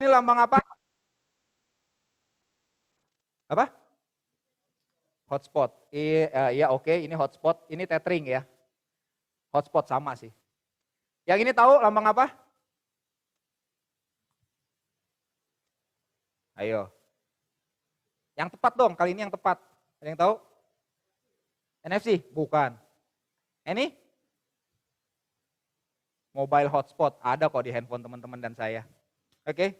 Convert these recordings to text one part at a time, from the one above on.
Ini lambang apa? Apa? Hotspot. Iya oke, ini hotspot. Ini tethering ya. Hotspot sama sih. Yang ini tahu lambang apa? Ayo. Yang tepat dong, kali ini yang tepat. Ada yang tahu? NFC? Bukan. Ini? Mobile hotspot. Ada kok di handphone teman-teman dan saya. Oke.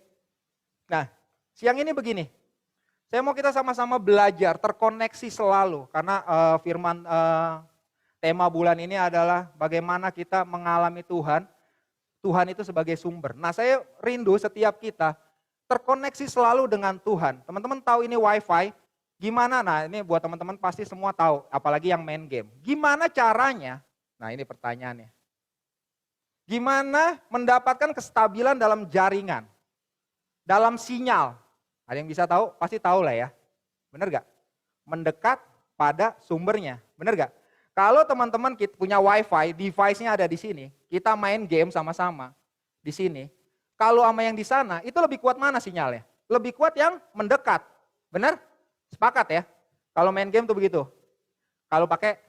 Nah, siang ini begini. Saya mau kita sama-sama belajar, terkoneksi selalu. Karena firman tema bulan ini adalah bagaimana kita mengalami Tuhan. Tuhan itu sebagai sumber. Nah, saya rindu setiap kita terkoneksi selalu dengan Tuhan. Teman-teman tahu ini WiFi, gimana? Nah, ini buat teman-teman pasti semua tahu, apalagi yang main game. Gimana caranya? Nah, ini pertanyaannya. Gimana mendapatkan kestabilan dalam jaringan? Dalam sinyal. Ada yang bisa tahu? Pasti tahu lah ya. Benar gak? Mendekat pada sumbernya. Benar gak? Kalau teman-teman punya WiFi, device-nya ada di sini, kita main game sama-sama di sini. Kalau sama yang di sana, itu lebih kuat mana sinyalnya? Lebih kuat yang mendekat. Benar? Sepakat ya? Kalau main game tuh begitu. Kalau pakai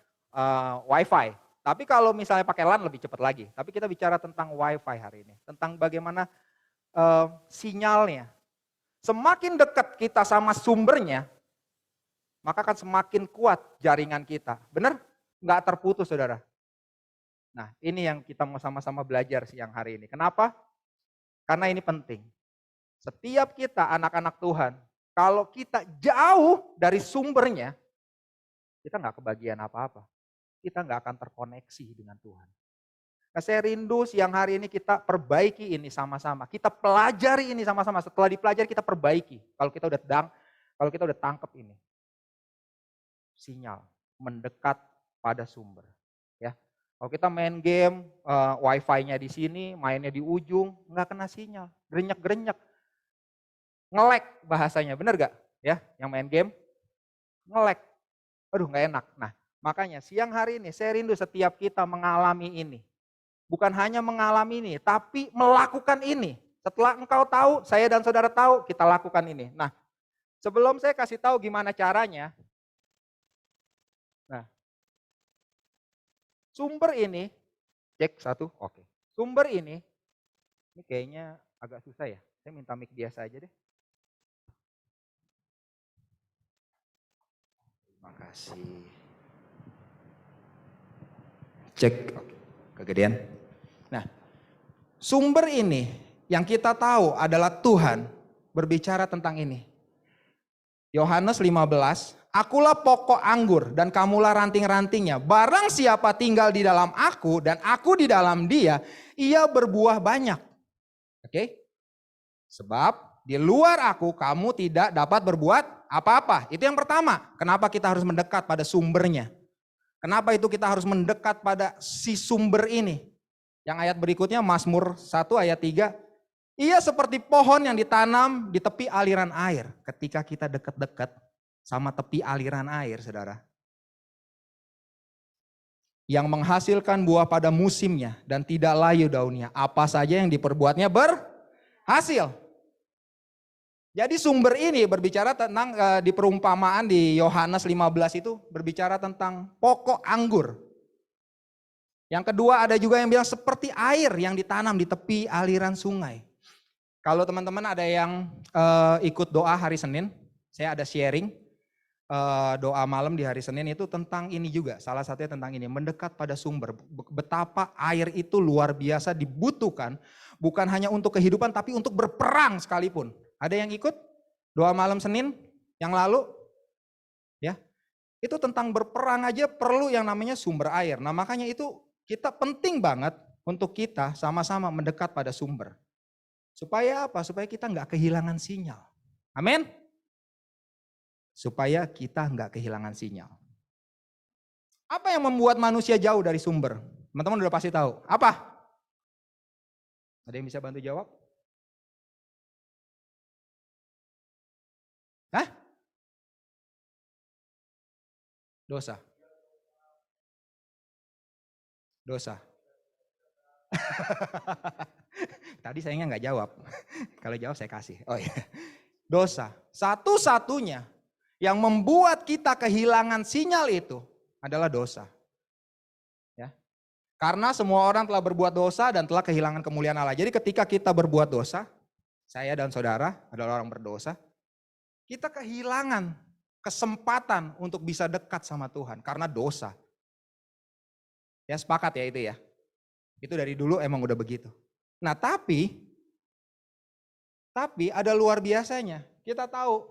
WiFi. Tapi kalau misalnya pakai LAN lebih cepat lagi. Tapi kita bicara tentang WiFi hari ini. Tentang bagaimana sinyalnya. Semakin dekat kita sama sumbernya, maka akan semakin kuat jaringan kita. Benar? Nggak terputus, saudara. Nah, ini yang kita mau sama-sama belajar siang hari ini. Kenapa? Karena ini penting. Setiap kita anak-anak Tuhan, kalau kita jauh dari sumbernya, kita nggak kebagian apa-apa. Kita nggak akan terkoneksi dengan Tuhan. Nah, saya rindu siang hari ini kita perbaiki ini sama-sama. Kita pelajari ini sama-sama. Setelah dipelajari kita perbaiki. Kalau kita udah tangkap ini. Sinyal mendekat pada sumber. Ya. Kalau kita main game, WiFi-nya di sini, mainnya di ujung, nggak kena sinyal. Gerenyak-gerenyak. Nge-lag bahasanya, bener gak? Ya, yang main game, nge-lag. Aduh nggak enak. Nah, makanya siang hari ini saya rindu setiap kita mengalami ini. Bukan hanya mengalami ini, tapi melakukan ini. Setelah engkau tahu, saya dan saudara tahu, kita lakukan ini. Nah, sebelum saya kasih tahu gimana caranya, nah, sumber ini, cek satu, oke. Sumber ini kayaknya agak susah ya. Saya minta mic biasa aja deh. Terima kasih. Cek, oke. Kegedean. Nah, sumber ini yang kita tahu adalah Tuhan berbicara tentang ini. Yohanes 15, akulah pokok anggur dan kamulah ranting-rantingnya. Barang siapa tinggal di dalam aku dan aku di dalam dia, ia berbuah banyak. Oke? Sebab di luar aku kamu tidak dapat berbuat apa-apa. Itu yang pertama. Kenapa kita harus mendekat pada sumbernya? Kenapa itu kita harus mendekat pada si sumber ini? Yang ayat berikutnya Mazmur 1 ayat 3. Ia seperti pohon yang ditanam di tepi aliran air. Ketika kita dekat-dekat sama tepi aliran air, saudara. Yang menghasilkan buah pada musimnya dan tidak layu daunnya. Apa saja yang diperbuatnya berhasil. Jadi sumber ini berbicara tentang di perumpamaan di Yohanes 15 itu berbicara tentang pokok anggur. Yang kedua ada juga yang bilang seperti air yang ditanam di tepi aliran sungai. Kalau teman-teman ada yang ikut doa hari Senin, saya ada sharing doa malam di hari Senin itu tentang ini juga. Salah satunya tentang ini, mendekat pada sumber. Betapa air itu luar biasa dibutuhkan, bukan hanya untuk kehidupan tapi untuk berperang sekalipun. Ada yang ikut doa malam Senin yang lalu? Ya, itu tentang berperang aja perlu yang namanya sumber air. Nah makanya itu kita penting banget untuk kita sama-sama mendekat pada sumber. Supaya apa? Supaya kita nggak kehilangan sinyal. Amin. Supaya kita nggak kehilangan sinyal. Apa yang membuat manusia jauh dari sumber? Teman-teman udah pasti tahu. Apa? Ada yang bisa bantu jawab? Hah? Dosa. Dosa. Tadi sayangnya nggak jawab. Kalau jawab saya kasih. Oh iya. Dosa. Satu-satunya yang membuat kita kehilangan sinyal itu adalah dosa. Ya. Karena semua orang telah berbuat dosa dan telah kehilangan kemuliaan Allah. Jadi ketika kita berbuat dosa, saya dan saudara adalah orang berdosa, kita kehilangan kesempatan untuk bisa dekat sama Tuhan karena dosa. Ya sepakat ya itu ya. Itu dari dulu emang udah begitu. Nah tapi ada luar biasanya. Kita tahu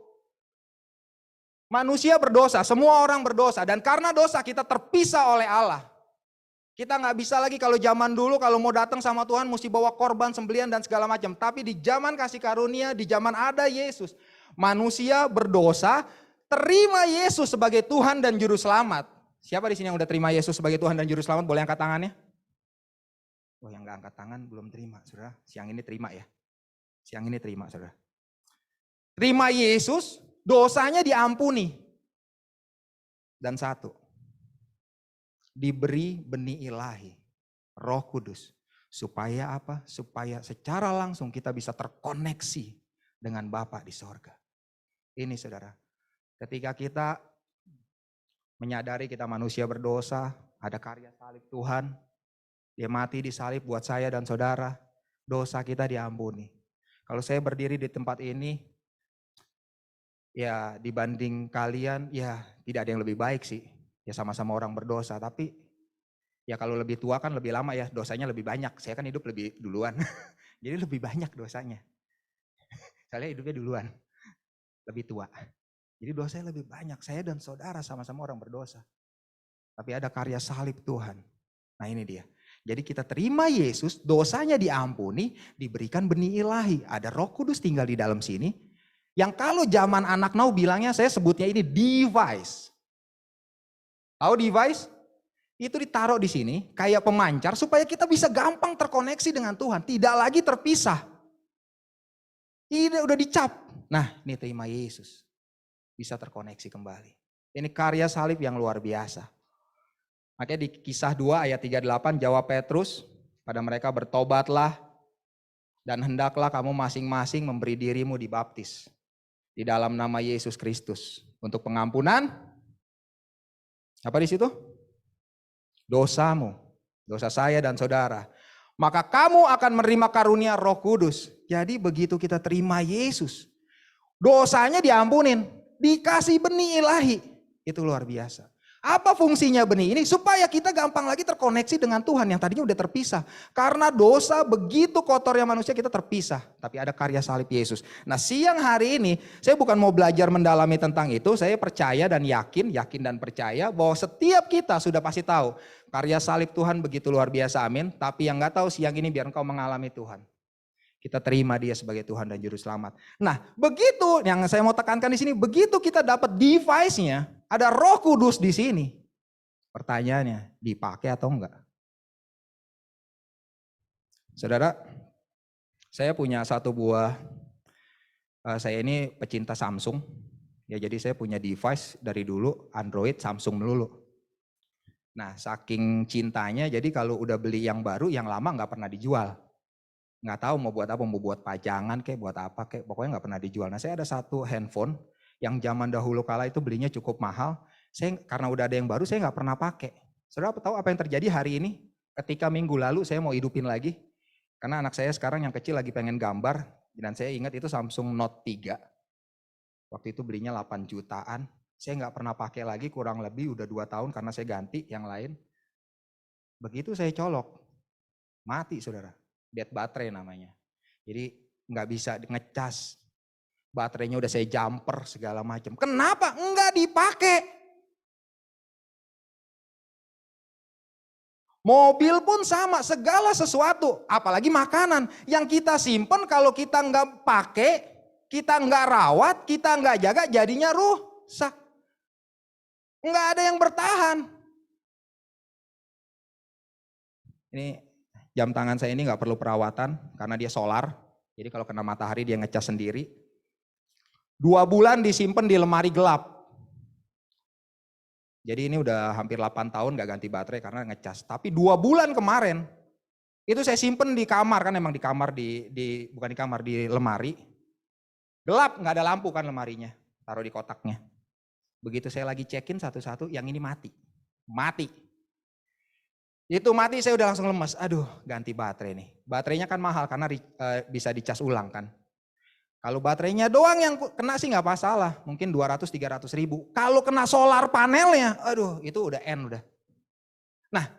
manusia berdosa, semua orang berdosa. Dan karena dosa kita terpisah oleh Allah. Kita nggak bisa lagi kalau zaman dulu kalau mau datang sama Tuhan mesti bawa korban, sembelian dan segala macam. Tapi di zaman kasih karunia, di zaman ada Yesus. Manusia berdosa, terima Yesus sebagai Tuhan dan Juru Selamat. Siapa di sini yang udah terima Yesus sebagai Tuhan dan Juru Selamat? Boleh angkat tangannya? Oh yang gak angkat tangan belum terima, saudara. Siang ini terima ya. Siang ini terima, saudara. Terima Yesus, dosanya diampuni. Dan satu, diberi benih ilahi, Roh Kudus. Supaya apa? Supaya secara langsung kita bisa terkoneksi dengan Bapa di sorga. Ini saudara, ketika kita menyadari kita manusia berdosa, ada karya salib Tuhan, dia mati di salib buat saya dan saudara, dosa kita diampuni. Kalau saya berdiri di tempat ini, ya dibanding kalian, ya tidak ada yang lebih baik sih. Ya sama-sama orang berdosa, tapi ya kalau lebih tua kan lebih lama ya, dosanya lebih banyak. Saya kan hidup lebih duluan, jadi lebih banyak dosanya. Saya hidupnya duluan, lebih tua. Jadi dosanya lebih banyak, saya dan saudara sama-sama orang berdosa. Tapi ada karya salib Tuhan. Nah ini dia. Jadi kita terima Yesus, dosanya diampuni, diberikan benih ilahi. Ada Roh Kudus tinggal di dalam sini. Yang kalau zaman anak now bilangnya, saya sebutnya ini device. Tahu device? Itu ditaruh di sini kayak pemancar supaya kita bisa gampang terkoneksi dengan Tuhan. Tidak lagi terpisah. Ini udah dicap. Nah ini terima Yesus. Bisa terkoneksi kembali. Ini karya salib yang luar biasa. Makanya di Kisah 2 ayat 38 jawab Petrus, pada mereka bertobatlah dan hendaklah kamu masing-masing memberi dirimu dibaptis di dalam nama Yesus Kristus untuk pengampunan apa di situ? Dosamu, dosa saya dan saudara. Maka kamu akan menerima karunia Roh Kudus. Jadi begitu kita terima Yesus, dosanya diampunin, dikasih benih ilahi. Itu luar biasa. Apa fungsinya benih ini? Supaya kita gampang lagi terkoneksi dengan Tuhan yang tadinya udah terpisah. Karena dosa begitu kotornya manusia kita terpisah. Tapi ada karya salib Yesus. Nah siang hari ini saya bukan mau belajar mendalami tentang itu. Saya percaya dan yakin dan percaya bahwa setiap kita sudah pasti tahu. Karya salib Tuhan begitu luar biasa, amin. Tapi yang gak tahu siang ini biar engkau mengalami Tuhan. Kita terima dia sebagai Tuhan dan Juru Selamat. Nah begitu yang saya mau tekankan di sini. Begitu kita dapat device-nya. Ada Roh Kudus di sini. Pertanyaannya, dipakai atau enggak? Saudara, saya punya satu buah, saya ini pecinta Samsung. Ya jadi saya punya device dari dulu Android Samsung melulu. Nah saking cintanya jadi kalau udah beli yang baru yang lama nggak pernah dijual. Nggak tahu mau buat apa, mau buat pajangan kayak buat apa kayak pokoknya nggak pernah dijual. Nah saya ada satu handphone yang zaman dahulu kala itu belinya cukup mahal. Saya karena udah ada yang baru saya nggak pernah pakai. Saudara tahu apa yang terjadi hari ini? Ketika minggu lalu saya mau hidupin lagi. Karena anak saya sekarang yang kecil lagi pengen gambar. Dan saya ingat itu Samsung Note 3. Waktu itu belinya 8 jutaan. Saya nggak pernah pakai lagi kurang lebih udah 2 tahun karena saya ganti yang lain. Begitu saya colok, mati saudara. Dead baterai namanya. Jadi nggak bisa ngecas. Baterainya udah saya jumper segala macam. Kenapa? Enggak dipakai. Mobil pun sama, segala sesuatu. Apalagi makanan. Yang kita simpen kalau kita nggak pakai, kita nggak rawat, kita nggak jaga, jadinya rusak. Nggak ada yang bertahan. Ini jam tangan saya ini nggak perlu perawatan karena dia solar. Jadi kalau kena matahari dia ngecas sendiri. 2 bulan disimpan di lemari gelap. Jadi ini udah hampir 8 tahun gak ganti baterai karena ngecas. Tapi 2 bulan kemarin Itu saya simpen di kamar, kan emang di kamar, bukan di kamar, di lemari. Gelap, nggak ada lampu kan lemarinya, taruh di kotaknya. Begitu saya lagi check-in satu-satu, yang ini mati. Mati. Itu mati saya udah langsung lemes, aduh ganti baterai nih. Baterainya kan mahal karena bisa dicas ulang kan. Kalau baterainya doang yang kena sih nggak masalah, mungkin 200-300 ribu. Kalau kena solar panelnya, aduh itu udah end udah. Nah,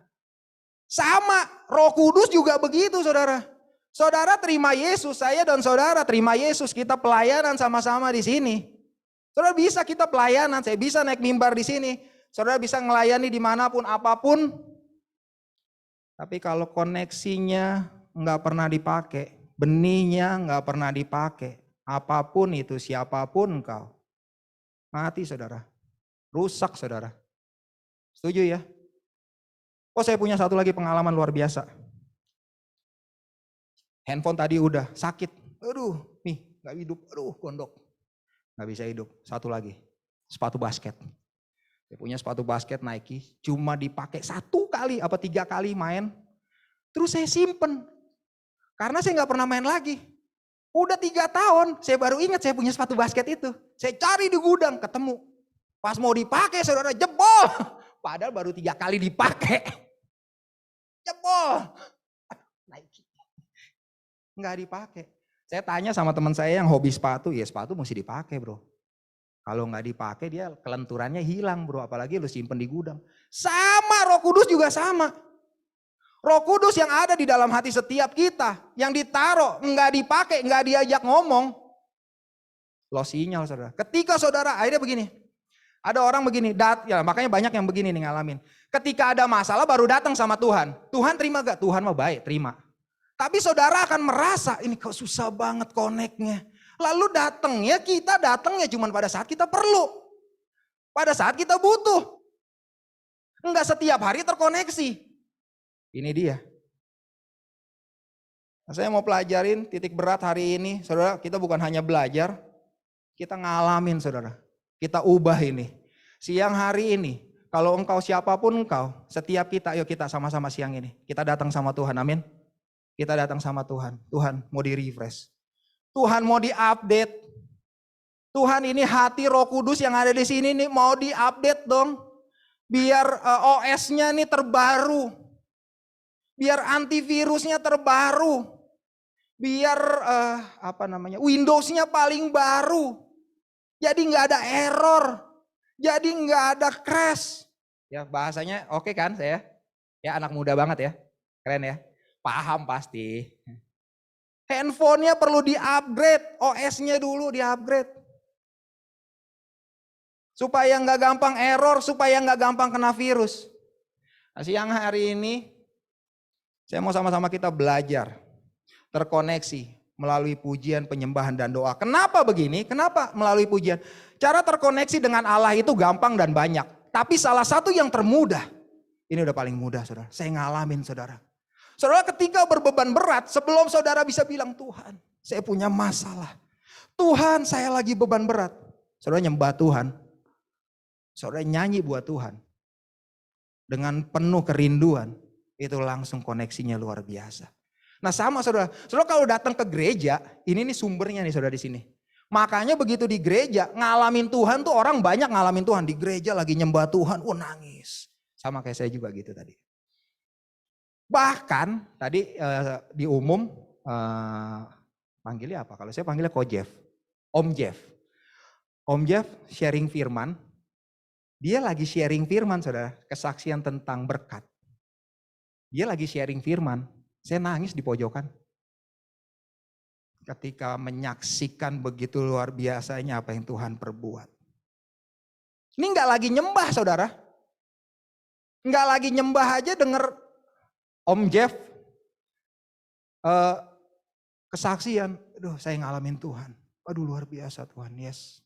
sama Roh Kudus juga begitu saudara. Saudara terima Yesus, saya dan saudara terima Yesus, kita pelayanan sama-sama di sini. Saudara bisa kita pelayanan, saya bisa naik mimbar di sini. Saudara bisa ngelayani dimanapun, apapun. Tapi kalau koneksinya nggak pernah dipakai, benihnya nggak pernah dipakai, apapun itu, siapapun engkau, mati saudara, rusak saudara. Setuju ya? Oh saya punya satu lagi pengalaman luar biasa. Handphone tadi udah sakit, aduh nih nggak hidup, aduh gondok, nggak bisa hidup. Satu lagi, sepatu basket. Saya punya sepatu basket Nike, cuma dipakai 1 kali apa 3 kali main, terus saya simpen. Karena saya nggak pernah main lagi. Udah 3 tahun, saya baru ingat saya punya sepatu basket itu. Saya cari di gudang, ketemu. Pas mau dipakai saudara jebol. Padahal baru 3 kali dipakai. Jebol. Nike. Nggak dipakai. Saya tanya sama teman saya yang hobi sepatu, ya sepatu mesti dipakai bro. Kalau nggak dipakai dia kelenturannya hilang bro, apalagi lu simpen di gudang. Sama Roh Kudus juga sama. Roh Kudus yang ada di dalam hati setiap kita, yang ditaruh, nggak dipakai, nggak diajak ngomong, lost sinyal saudara. Ketika saudara, akhirnya begini, ada orang begini, ya makanya banyak yang begini nih ngalamin. Ketika ada masalah baru datang sama Tuhan. Tuhan terima gak? Tuhan mah baik, terima. Tapi saudara akan merasa, ini kok susah banget koneknya. Lalu kita datangnya cuma pada saat kita perlu. Pada saat kita butuh. Enggak setiap hari terkoneksi. Ini dia. Nah, saya mau pelajarin titik berat hari ini. Saudara, kita bukan hanya belajar. Kita ngalamin saudara. Kita ubah ini. Siang hari ini. Kalau engkau siapapun engkau. Setiap kita, ayo kita sama-sama siang ini. Kita datang sama Tuhan, amin. Kita datang sama Tuhan. Tuhan mau di-refresh. Tuhan mau di-update. Tuhan ini hati Roh Kudus yang ada di sini nih mau di-update dong. Biar OS-nya nih terbaru. Biar antivirusnya terbaru. Biar Windows-nya paling baru. Jadi nggak ada error. Jadi nggak ada crash. Ya bahasanya oke kan saya? Ya anak muda banget ya. Keren ya. Paham pasti. Handphonenya perlu di-upgrade. OS-nya dulu di-upgrade. Supaya nggak gampang error, supaya nggak gampang kena virus. Nah, siang hari ini saya mau sama-sama kita belajar, terkoneksi melalui pujian, penyembahan dan doa. Kenapa begini? Kenapa melalui pujian? Cara terkoneksi dengan Allah itu gampang dan banyak. Tapi salah satu yang termudah, ini udah paling mudah saudara. Saya ngalamin saudara. Saudara ketika berbeban berat, sebelum saudara bisa bilang Tuhan, saya punya masalah. Tuhan saya lagi beban berat. Saudara nyembah Tuhan. Saudara nyanyi buat Tuhan. Dengan penuh kerinduan. Itu langsung koneksinya luar biasa. Nah sama saudara. Saudara kalau datang ke gereja, ini nih sumbernya nih saudara di sini. Makanya begitu di gereja, ngalamin Tuhan tuh orang banyak ngalamin Tuhan. Di gereja lagi nyembah Tuhan, nangis. Sama kayak saya juga gitu tadi. Bahkan tadi di umum, panggilnya apa? Kalau saya panggilnya Ko Jeff. Om Jeff. Om Jeff sharing firman. Dia lagi sharing firman saudara, kesaksian tentang berkat. Dia lagi sharing firman, saya nangis di pojokan. Ketika menyaksikan begitu luar biasanya apa yang Tuhan perbuat. Ini gak lagi nyembah saudara. Gak lagi nyembah aja denger Om Jeff kesaksian. Aduh saya ngalamin Tuhan. Aduh luar biasa Tuhan, yes.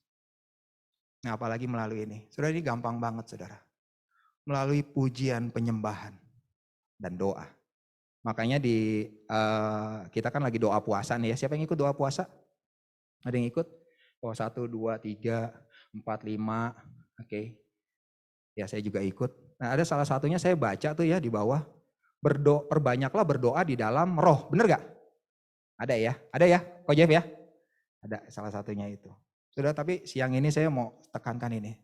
Nah apalagi melalui ini. Saudara ini gampang banget saudara. Melalui pujian, penyembahan, dan doa. Makanya kita kan lagi doa puasa nih ya. Siapa yang ikut doa puasa? Ada yang ikut? Oh 1, 2, 3, 4, 5. Oke. Ya saya juga ikut. Nah ada salah satunya saya baca tuh ya di bawah. Perbanyaklah berdoa di dalam roh. Bener gak? Ada ya? Ada ya? Ko Jeff ya? Ada salah satunya itu. Sudah, tapi siang ini saya mau tekankan ini.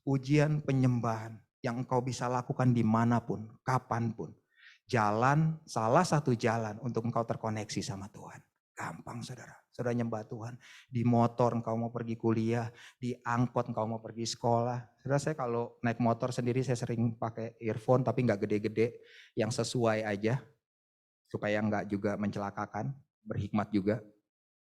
Ujian penyembahan yang engkau bisa lakukan dimanapun, kapanpun. Salah satu jalan untuk engkau terkoneksi sama Tuhan. Gampang saudara. Saudara nyembah Tuhan. Di motor engkau mau pergi kuliah, di angkot engkau mau pergi sekolah. Saudara, saya kalau naik motor sendiri saya sering pakai earphone tapi nggak gede-gede. Yang sesuai aja. Supaya nggak juga mencelakakan. Berhikmat juga.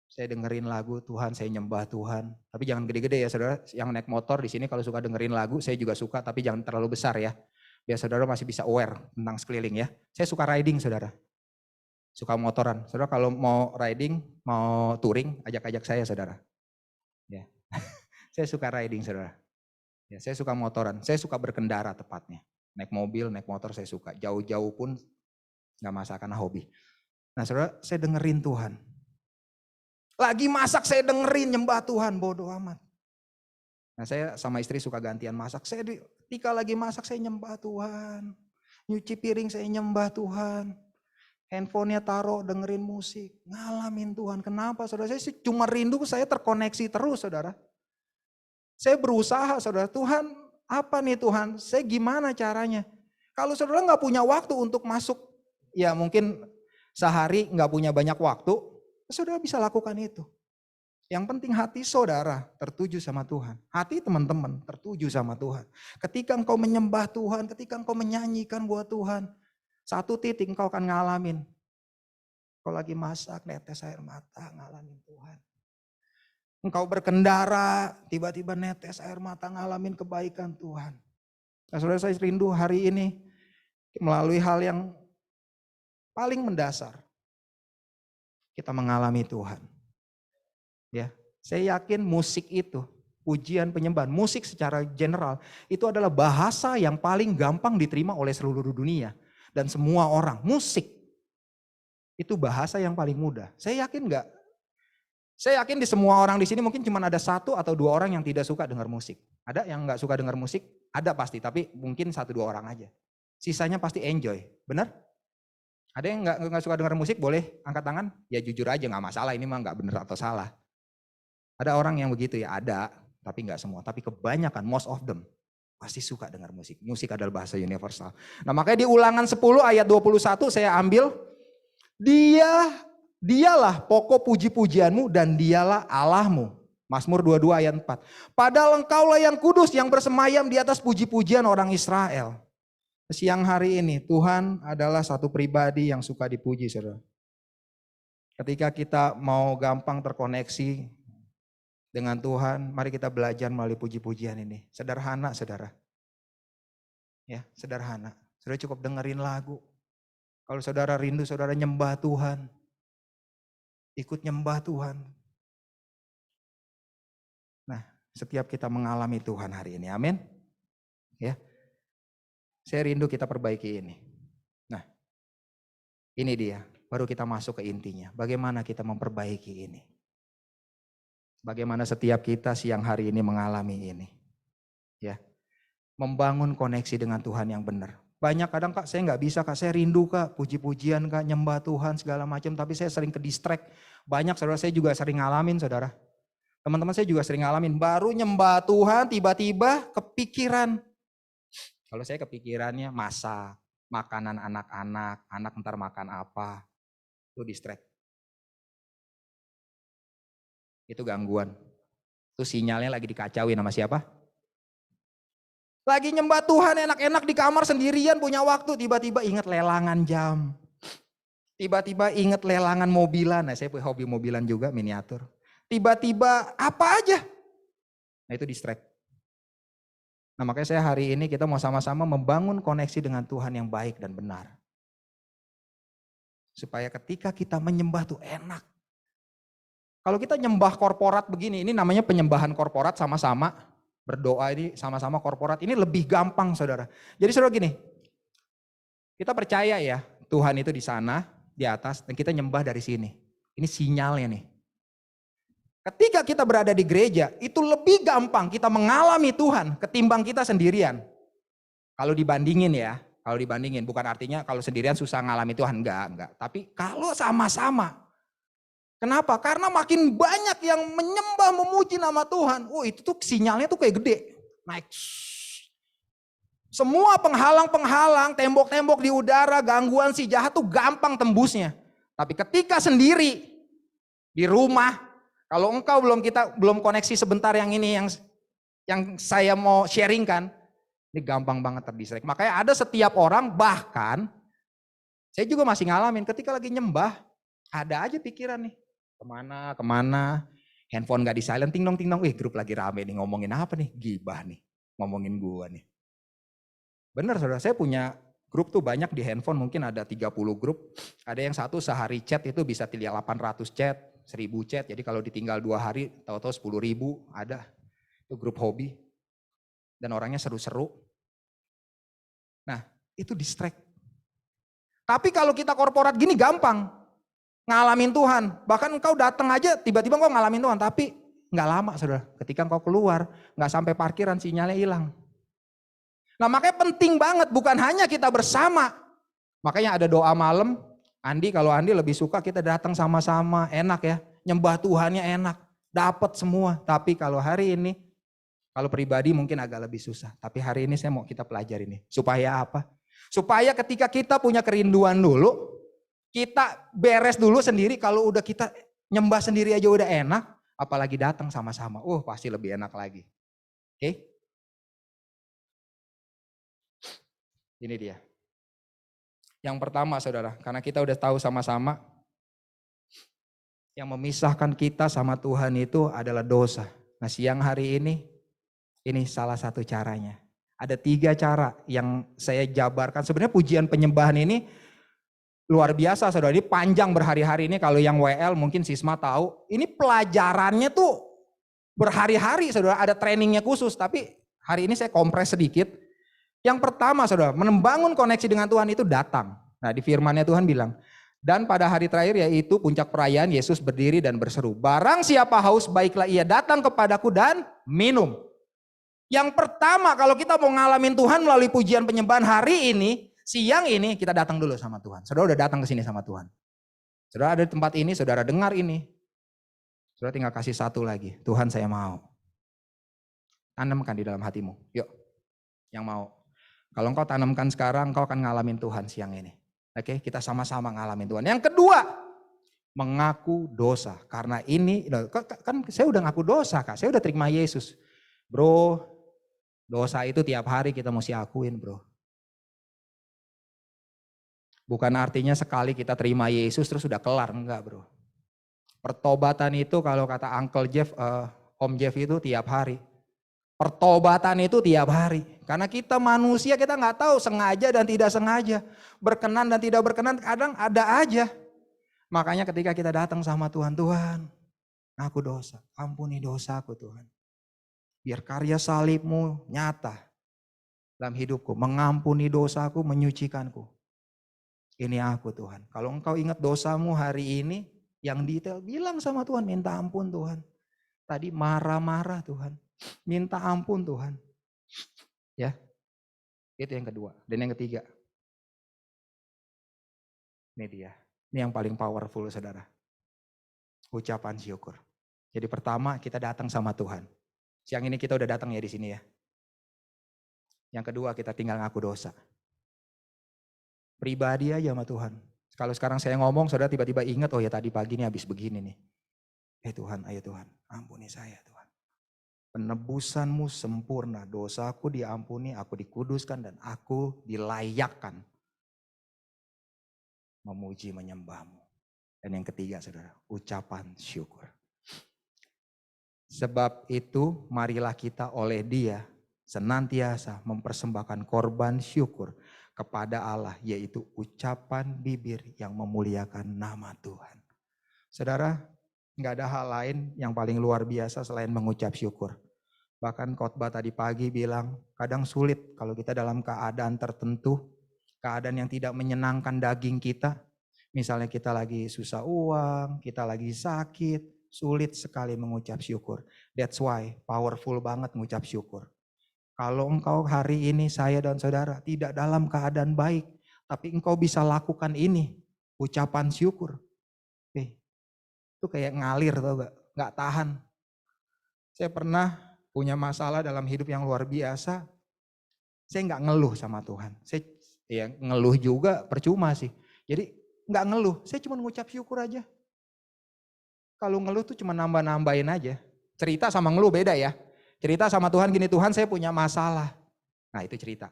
Saya dengerin lagu Tuhan, saya nyembah Tuhan. Tapi jangan gede-gede ya saudara. Yang naik motor di sini kalau suka dengerin lagu, saya juga suka, tapi jangan terlalu besar ya. Biar saudara masih bisa aware tentang sekeliling ya. Saya suka riding saudara. Suka motoran. Saudara kalau mau riding, mau touring, ajak-ajak saya saudara. Ya. Saya suka riding saudara. Ya, saya suka motoran. Saya suka berkendara tepatnya. Naik mobil, naik motor saya suka. Jauh-jauh pun nggak masalah karena hobi. Nah saudara, saya dengerin Tuhan. Lagi masak saya dengerin nyembah Tuhan, bodoh amat. Nah saya sama istri suka gantian masak. Ketika lagi masak saya nyembah Tuhan. Nyuci piring saya nyembah Tuhan. Handphonenya taruh dengerin musik. Ngalamin Tuhan. Kenapa saudara? Saya cuma rindu saya terkoneksi terus saudara. Saya berusaha saudara. Tuhan apa nih Tuhan? Saya gimana caranya? Kalau saudara gak punya waktu untuk masuk. Ya mungkin sehari gak punya banyak waktu. Saudara bisa lakukan itu. Yang penting hati saudara tertuju sama Tuhan. Hati teman-teman tertuju sama Tuhan. Ketika engkau menyembah Tuhan, ketika engkau menyanyikan buat Tuhan, satu titik engkau akan ngalamin. Engkau lagi masak, netes air mata, ngalamin Tuhan. Engkau berkendara, tiba-tiba netes air mata, ngalamin kebaikan Tuhan. Nah, saudara, saya rindu hari ini melalui hal yang paling mendasar. Kita mengalami Tuhan. Ya, saya yakin musik itu, pujian penyembahan, musik secara general itu adalah bahasa yang paling gampang diterima oleh seluruh dunia dan semua orang. Musik itu bahasa yang paling mudah. Saya yakin enggak? Saya yakin di semua orang di sini mungkin cuma ada 1 atau 2 orang yang tidak suka dengar musik. Ada yang enggak suka dengar musik? Ada pasti, tapi mungkin 1-2 orang aja. Sisanya pasti enjoy, benar? Ada yang enggak suka dengar musik, boleh angkat tangan? Ya jujur aja enggak masalah, ini mah enggak benar atau salah. Ada orang yang begitu ya, ada, tapi enggak semua. Tapi kebanyakan, most of them, pasti suka dengar musik. Musik adalah bahasa universal. Nah makanya di Ulangan 10 ayat 21 saya ambil, dialah pokok puji-pujianmu dan dialah Allahmu. Mazmur 22 ayat 4. Padahal engkaulah yang kudus yang bersemayam di atas puji-pujian orang Israel. Siang hari ini Tuhan adalah satu pribadi yang suka dipuji saudara. Ketika kita mau gampang terkoneksi dengan Tuhan, mari kita belajar melalui puji-pujian ini. Sederhana saudara. Ya, sederhana. Saudara cukup dengerin lagu. Kalau saudara rindu, saudara nyembah Tuhan. Ikut nyembah Tuhan. Nah, setiap kita mengalami Tuhan hari ini. Amin. Ya. Saya rindu kita perbaiki ini. Nah, ini dia. Baru kita masuk ke intinya. Bagaimana kita memperbaiki ini. Bagaimana setiap kita siang hari ini mengalami ini. Ya. Membangun koneksi dengan Tuhan yang benar. Banyak kadang Kak saya nggak bisa Kak, saya rindu Kak, puji-pujian Kak, nyembah Tuhan segala macam, tapi saya sering ke distract. Banyak saudara, saya juga sering ngalamin saudara. Teman-teman saya juga sering ngalamin, baru nyembah Tuhan tiba-tiba kepikiran. Kalau saya kepikirannya masak, makanan anak-anak, anak ntar makan apa, itu distract. Itu gangguan. Itu sinyalnya lagi dikacauin sama siapa? Lagi nyembah Tuhan enak-enak di kamar sendirian punya waktu. Tiba-tiba ingat lelangan jam. Tiba-tiba ingat lelangan mobilan. Nah saya punya hobi mobilan juga, miniatur. Tiba-tiba apa aja. Nah itu distract. Nah makanya saya hari ini kita mau sama-sama membangun koneksi dengan Tuhan yang baik dan benar. Supaya ketika kita menyembah tuh enak. Kalau kita nyembah korporat begini, ini namanya penyembahan korporat sama-sama. Berdoa ini sama-sama korporat, ini lebih gampang saudara. Jadi saudara gini, kita percaya ya Tuhan itu di sana, di atas, dan kita nyembah dari sini. Ini sinyalnya nih. Ketika kita berada di gereja, itu lebih gampang kita mengalami Tuhan ketimbang kita sendirian. Kalau dibandingin ya, Kalau dibandingin, bukan artinya kalau sendirian susah ngalami Tuhan, enggak. Tapi kalau sama-sama. Kenapa? Karena makin banyak yang menyembah, memuji nama Tuhan. Oh itu tuh sinyalnya tuh kayak gede. Naik. Semua penghalang-penghalang, tembok-tembok di udara, gangguan si jahat tuh gampang tembusnya. Tapi ketika sendiri, di rumah, kalau engkau belum koneksi sebentar yang ini yang saya mau sharingkan, ini gampang banget terdistract. Makanya ada setiap orang, bahkan saya juga masih ngalamin ketika lagi nyembah, ada aja pikiran nih, kemana, handphone gak di silent, ting dong, grup lagi rame nih, ngomongin apa nih, gibah nih, ngomongin gua nih. Bener saudara, saya punya grup tuh banyak di handphone, mungkin ada 30 grup, ada yang satu sehari chat itu bisa 800 chat, 1000 chat, jadi kalau ditinggal 2 hari, tahu-tahu 10.000 ada, itu grup hobi, dan orangnya seru-seru. Nah, itu distract. Tapi kalau kita korporat gini gampang ngalamin Tuhan. Bahkan engkau datang aja tiba-tiba engkau ngalamin Tuhan. Tapi gak lama saudara. Ketika engkau keluar gak sampai parkiran sinyalnya hilang. Nah makanya penting banget bukan hanya kita bersama. Makanya ada doa malam. Kalau Andi lebih suka kita datang sama-sama. Enak ya. Nyembah Tuhannya enak. Dapat semua. Tapi kalau hari ini. Kalau pribadi mungkin agak lebih susah. Tapi hari ini saya mau kita pelajari nih. Supaya apa? Supaya ketika kita punya kerinduan dulu, kita beres dulu sendiri, kalau udah kita nyembah sendiri aja udah enak, apalagi datang sama-sama, pasti lebih enak lagi. Oke? Ini dia. Yang pertama saudara, karena kita udah tahu sama-sama, yang memisahkan kita sama Tuhan itu adalah dosa. Nah siang hari ini salah satu caranya. Ada 3 cara yang saya jabarkan. Sebenarnya pujian penyembahan ini luar biasa saudara. Ini panjang berhari-hari ini. Kalau yang WL mungkin Sisma tahu. Ini pelajarannya tuh berhari-hari saudara. Ada trainingnya khusus. Tapi hari ini saya kompres sedikit. Yang pertama saudara. Membangun koneksi dengan Tuhan itu datang. Nah di firman-Nya Tuhan bilang. Dan pada hari terakhir yaitu puncak perayaan Yesus berdiri dan berseru. Barang siapa haus baiklah ia datang kepadaku dan minum. Yang pertama kalau kita mau ngalamin Tuhan melalui pujian penyembahan hari ini, siang ini kita datang dulu sama Tuhan. Saudara udah datang ke sini sama Tuhan. Saudara ada di tempat ini, saudara dengar ini. Saudara tinggal kasih satu lagi, Tuhan saya mau. Tanamkan di dalam hatimu, yuk. Yang mau. Kalau engkau tanamkan sekarang, engkau akan ngalamin Tuhan siang ini. Oke, kita sama-sama ngalamin Tuhan. Yang kedua, mengaku dosa. Karena ini, kan saya udah ngaku dosa Kak, saya udah terima Yesus. Bro, dosa itu tiap hari kita mesti akuin bro. Bukan artinya sekali kita terima Yesus terus sudah kelar, enggak bro. Pertobatan itu kalau kata Uncle Jeff, Om Jeff itu tiap hari. Pertobatan itu tiap hari. Karena kita manusia kita nggak tahu sengaja dan tidak sengaja. Berkenan dan tidak berkenan kadang ada aja. Makanya ketika kita datang sama Tuhan, Tuhan aku dosa, ampuni dosaku Tuhan. Biar karya salibmu nyata dalam hidupku. Mengampuni dosaku, menyucikanku. Ini aku Tuhan. Kalau engkau ingat dosamu hari ini, yang detail bilang sama Tuhan, minta ampun Tuhan. Tadi marah-marah Tuhan. Minta ampun Tuhan. Ya, itu yang kedua. Dan yang ketiga. Ini dia. Ini yang paling powerful saudara. Ucapan syukur. Jadi pertama kita datang sama Tuhan. Siang ini kita udah datang ya di sini ya. Yang kedua kita tinggal ngaku dosa. Pribadi aja sama Tuhan. Kalau sekarang saya ngomong, saudara tiba-tiba ingat, oh ya tadi pagi ini habis begini nih. Tuhan, ayo Tuhan, ampuni saya Tuhan. Penebusanmu sempurna, dosaku diampuni, aku dikuduskan dan aku dilayakkan memuji menyembahmu. Dan yang ketiga saudara, ucapan syukur. Sebab itu marilah kita oleh Dia senantiasa mempersembahkan korban syukur kepada Allah, yaitu ucapan bibir yang memuliakan nama Tuhan. Saudara, gak ada hal lain yang paling luar biasa selain mengucap syukur. Bahkan khotbah tadi pagi bilang kadang sulit kalau kita dalam keadaan tertentu, keadaan yang tidak menyenangkan daging kita. Misalnya kita lagi susah uang, kita lagi sakit, sulit sekali mengucap syukur. That's why powerful banget mengucap syukur. Kalau engkau hari ini, saya dan saudara tidak dalam keadaan baik, tapi engkau bisa lakukan ini, ucapan syukur. Itu kayak ngalir, tau gak tahan. Saya pernah punya masalah dalam hidup yang luar biasa, saya gak ngeluh sama Tuhan. Saya ya ngeluh juga percuma sih. Jadi gak ngeluh, saya cuma ngucap syukur aja. Kalau ngeluh tuh cuma nambah-nambahin aja. Cerita sama ngeluh beda ya. Cerita sama Tuhan gini, Tuhan saya punya masalah. Nah itu cerita.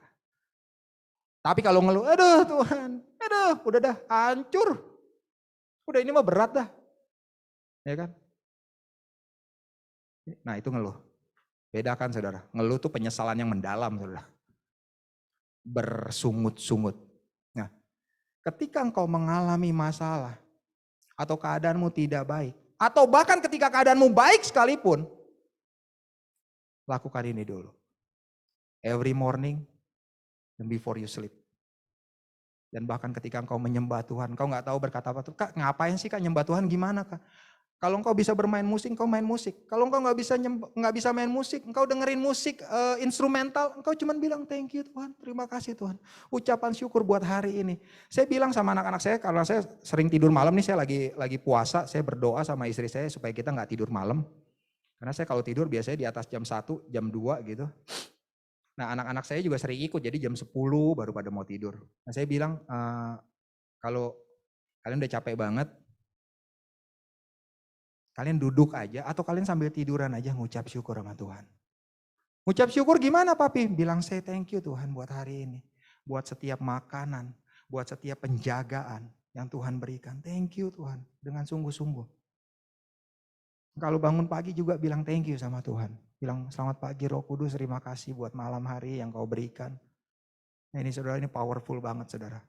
Tapi kalau ngeluh, aduh Tuhan, aduh udah dah hancur. Udah ini mah berat dah. Ya kan? Nah itu ngeluh. Beda kan saudara, ngeluh tuh penyesalan yang mendalam saudara. Bersungut-sungut. Nah ketika engkau mengalami masalah, atau keadaanmu tidak baik, atau bahkan ketika keadaanmu baik sekalipun, lakukan ini dulu. Every morning and before you sleep. Dan bahkan ketika engkau menyembah Tuhan, engkau gak tahu berkata apa tuh, Kak ngapain sih Kak nyembah Tuhan, gimana Kak? Kalau engkau bisa bermain musik, engkau main musik. Kalau engkau nggak bisa main musik, engkau dengerin musik instrumental, engkau cuman bilang thank you Tuhan, terima kasih Tuhan. Ucapan syukur buat hari ini. Saya bilang sama anak-anak saya, karena saya sering tidur malam nih, saya lagi puasa, saya berdoa sama istri saya supaya kita nggak tidur malam. Karena saya kalau tidur biasanya di atas jam 1, jam 2 gitu. Nah anak-anak saya juga sering ikut, jadi jam 10 baru pada mau tidur. Nah saya bilang, kalau kalian udah capek banget, kalian duduk aja atau kalian sambil tiduran aja ngucap syukur sama Tuhan. Ngucap syukur gimana papi? Bilang saya thank you Tuhan buat hari ini. Buat setiap makanan, buat setiap penjagaan yang Tuhan berikan. Thank you Tuhan dengan sungguh-sungguh. Kalau bangun pagi juga bilang thank you sama Tuhan. Bilang selamat pagi Roh Kudus, terima kasih buat malam hari yang kau berikan. Nah ini saudara, ini powerful banget saudara.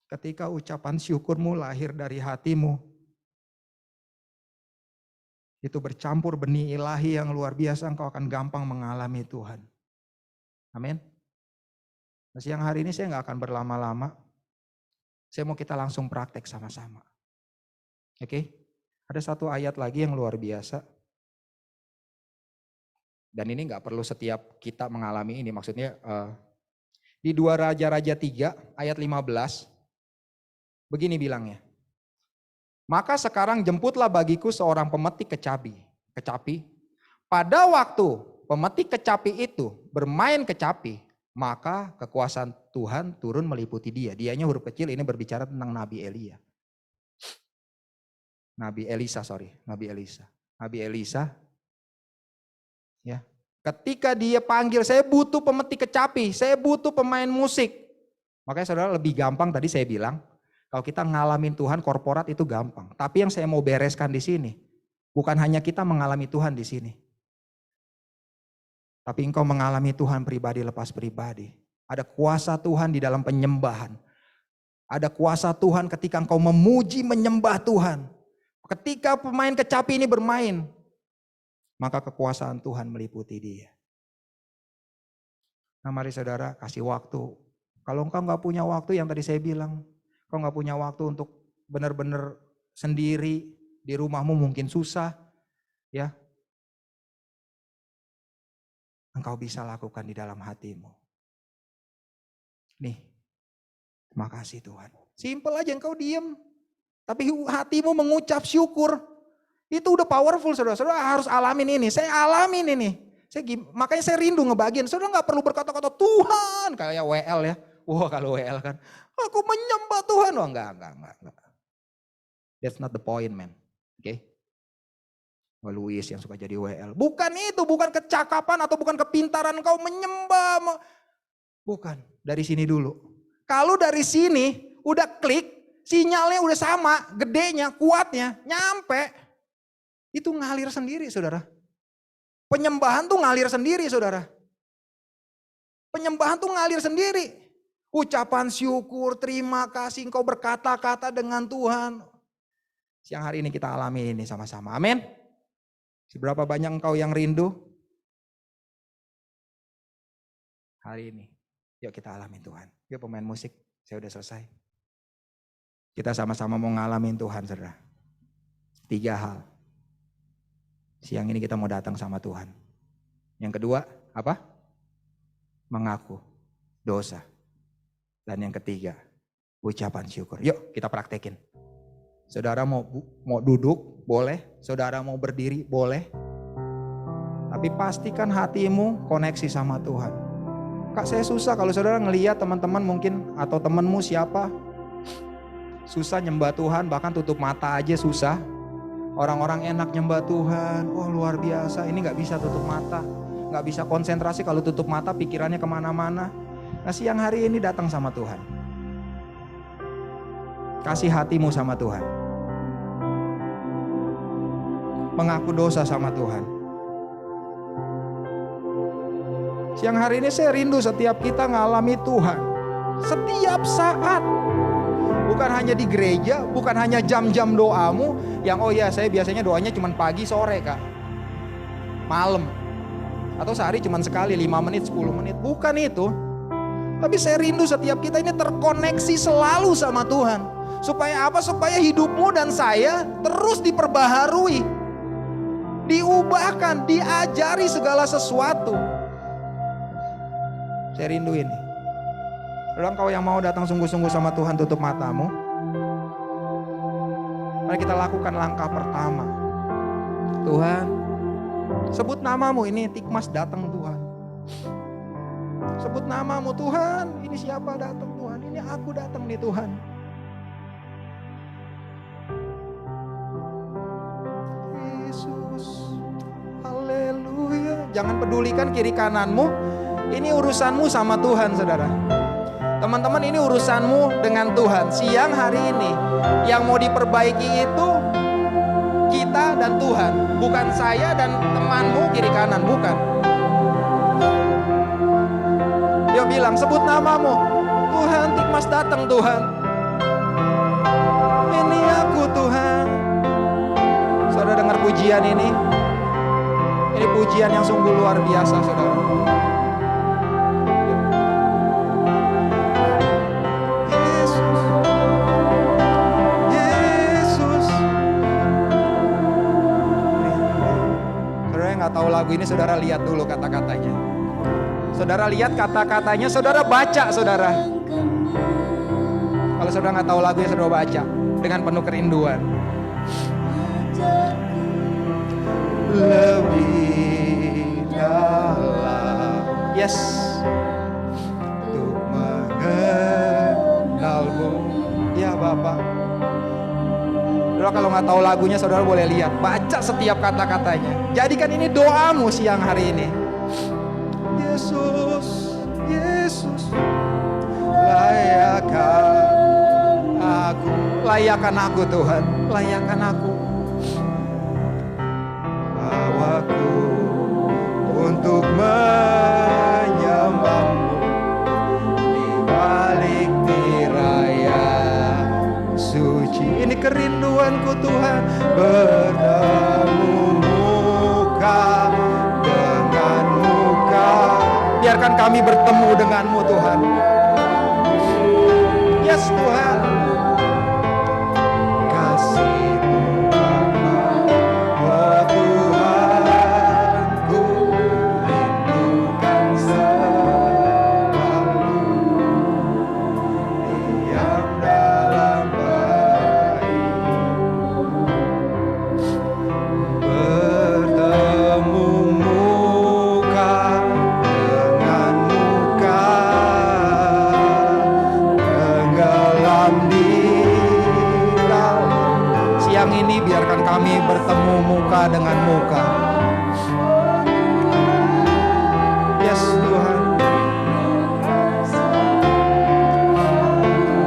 Ketika ucapan syukurmu lahir dari hatimu, itu bercampur benih ilahi yang luar biasa, engkau akan gampang mengalami Tuhan. Amin. Nah, siang hari ini saya nggak akan berlama-lama. Saya mau kita langsung praktek sama-sama. Oke? Ada satu ayat lagi yang luar biasa. Dan ini nggak perlu setiap kita mengalami ini. Maksudnya di 2 Raja-Raja 3 ayat 15. Begini bilangnya. Maka sekarang jemputlah bagiku seorang pemetik kecapi. Pada waktu pemetik kecapi itu bermain kecapi, maka kekuasaan Tuhan turun meliputi dia. Dianya huruf kecil, ini berbicara tentang Nabi Elia. Nabi Elisa. Nabi Elisa. Ya. Ketika dia panggil, saya butuh pemetik kecapi, saya butuh pemain musik. Makanya saudara lebih gampang tadi saya bilang, kalau kita ngalamin Tuhan korporat itu gampang. Tapi yang saya mau bereskan di sini, bukan hanya kita mengalami Tuhan di sini. Tapi engkau mengalami Tuhan pribadi lepas pribadi. Ada kuasa Tuhan di dalam penyembahan. Ada kuasa Tuhan ketika engkau memuji menyembah Tuhan. Ketika pemain kecapi ini bermain, maka kekuasaan Tuhan meliputi dia. Nah mari saudara kasih waktu. Kalau engkau gak punya waktu yang tadi saya bilang, kau gak punya waktu untuk benar-benar sendiri, di rumahmu mungkin susah, ya. Engkau bisa lakukan di dalam hatimu. Nih, terima kasih Tuhan. Simple aja, engkau diam. Tapi hatimu mengucap syukur. Itu udah powerful saudara. Saudara harus alamin ini. Saya alamin ini. Makanya saya rindu ngebagiin. Saudara gak perlu berkata-kata Tuhan. Kayak WL ya. Wah kalau WL kan. Aku menyembah Tuhan. Oh enggak. That's not the point man. Oke. Louis yang suka jadi WL. Bukan itu, bukan kecakapan atau bukan kepintaran kau menyembah. Bukan, dari sini dulu. Kalau dari sini udah klik, sinyalnya udah sama, gedenya, kuatnya, nyampe. Itu ngalir sendiri saudara. Penyembahan tuh ngalir sendiri saudara. Penyembahan tuh ngalir sendiri. Ucapan syukur, terima kasih engkau berkata-kata dengan Tuhan. Siang hari ini kita alami ini sama-sama, amin. Seberapa banyak engkau yang rindu? Hari ini. Yuk kita alami Tuhan. Yuk pemain musik, saya udah selesai. Kita sama-sama mau ngalamin Tuhan saudara. 3 hal. Siang ini kita mau datang sama Tuhan. Yang kedua, apa? mengaku dosa. Dan yang ketiga, ucapan syukur. Yuk kita praktekin. Saudara mau duduk, boleh. Saudara mau berdiri, boleh. Tapi pastikan hatimu koneksi sama Tuhan. Kak, saya susah kalau saudara ngelihat teman-teman mungkin atau temanmu siapa susah nyembah Tuhan, bahkan tutup mata aja susah. Orang-orang enak nyembah Tuhan, oh luar biasa. Ini gak bisa tutup mata, gak bisa konsentrasi kalau tutup mata, pikirannya kemana-mana. Nah siang hari ini datang sama Tuhan. Kasih hatimu sama Tuhan. Mengaku dosa sama Tuhan. Siang hari ini saya rindu setiap kita ngalami Tuhan. Setiap saat. Bukan hanya di gereja, bukan hanya jam-jam doamu. Yang oh ya saya biasanya doanya cuma pagi sore kak. Malam. Atau sehari cuma sekali 5 menit 10 menit. Bukan itu. Tapi saya rindu setiap kita ini terkoneksi selalu sama Tuhan. Supaya apa? Supaya hidupmu dan saya terus diperbaharui. Diubahkan, diajari segala sesuatu. Saya rindu ini. Kalau engkau yang mau datang sungguh-sungguh sama Tuhan, tutup matamu. Mari kita lakukan langkah pertama. Tuhan, sebut namamu, ini Tikmas datang Tuhan. Sebut namamu Tuhan, ini siapa datang Tuhan, ini aku datang nih Tuhan. Yesus, haleluya. Jangan pedulikan kiri kananmu, ini urusanmu sama Tuhan saudara. Teman-teman, ini urusanmu dengan Tuhan. Siang hari ini yang mau diperbaiki itu kita dan Tuhan, bukan saya dan temanmu kiri kanan, bukan. Dia bilang sebut namamu, Tuhan, Tikmas datang Tuhan. Ini aku Tuhan. Saudara dengar pujian ini? Ini pujian yang sungguh luar biasa saudara. Tahu lagu ini, saudara lihat dulu kata-katanya. Saudara lihat kata-katanya, saudara baca saudara. Kalau saudara nggak tahu lagunya, saudara baca dengan penuh kerinduan. Lebih dalam, yes, untuk mengenalmu, ya Bapak. Saudara kalau nggak tahu lagunya, saudara boleh lihat, baca setiap kata-katanya. Jadikan ini doamu siang hari ini. Yesus, Yesus, layakkan aku Tuhan, layakkan aku. Bawaku untuk menyembahmu di balik tirai suci. Ini kerinduanku Tuhan, bertemu muka dengan muka. Biarkan kami bertemu denganmu Tuhan. Yes Tuhan. Kasih-Mu oh Tuhanku, rindukan selalu diam dalam bertemu muka dengan muka, tenggelam di dalam. Siang ini biarkan kami bertemu muka dengan muka. Yes Tuhan.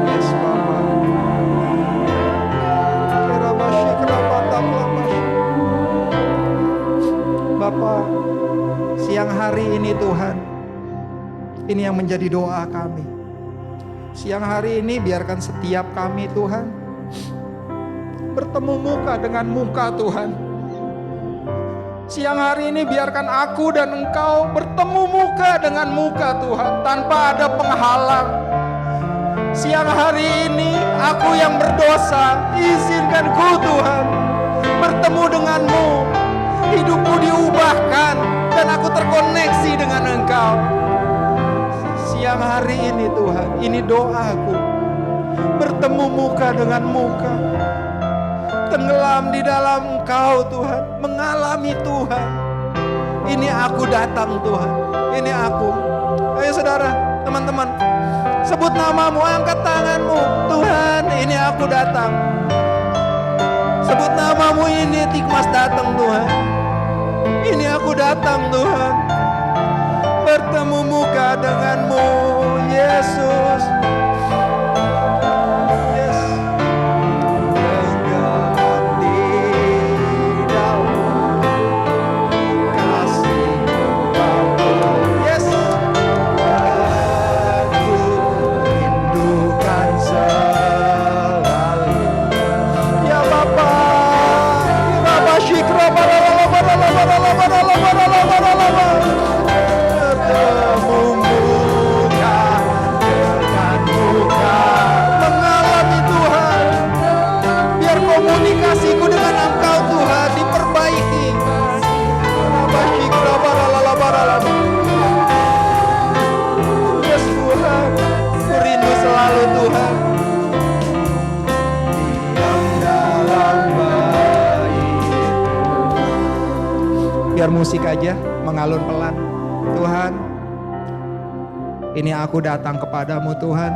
Yes Bapa. Bapak, siang hari ini Tuhan, ini yang menjadi doa kami. Siang hari ini biarkan setiap kami Tuhan bertemu muka dengan muka Tuhan. Siang hari ini biarkan aku dan Engkau bertemu muka dengan muka Tuhan, tanpa ada penghalang. Siang hari ini aku yang berdosa, izinkan ku Tuhan bertemu denganmu. Hidupku diubahkan dan aku terkoneksi dengan Engkau. siang hari ini Tuhan, ini doaku. Bertemu muka dengan muka, tenggelam di dalam Engkau Tuhan, mengalami Tuhan. Ini aku datang Tuhan, ini aku. Ayo saudara, teman-teman, sebut namamu, angkat tanganmu. Tuhan, ini aku datang. Sebut namamu, ini Tikmas datang Tuhan. Ini aku datang Tuhan. Bertemu muka denganmu Yesus. Yes. Tenggelam di dalam kasih-Mu Bapa. Yes. Aku rindukan selalu. Ya Bapa, Bapa Syikra bertemu muka dengan muka, mengalami Tuhan. Biar komunikasiku dengan Engkau Tuhan diperbaiki. Bapa Syikra yes Tuhan, ku rindu selalu Tuhan. Diam dalam baik. Biar musik aja mengalun pelan. Tuhan, ini aku datang kepadamu Tuhan.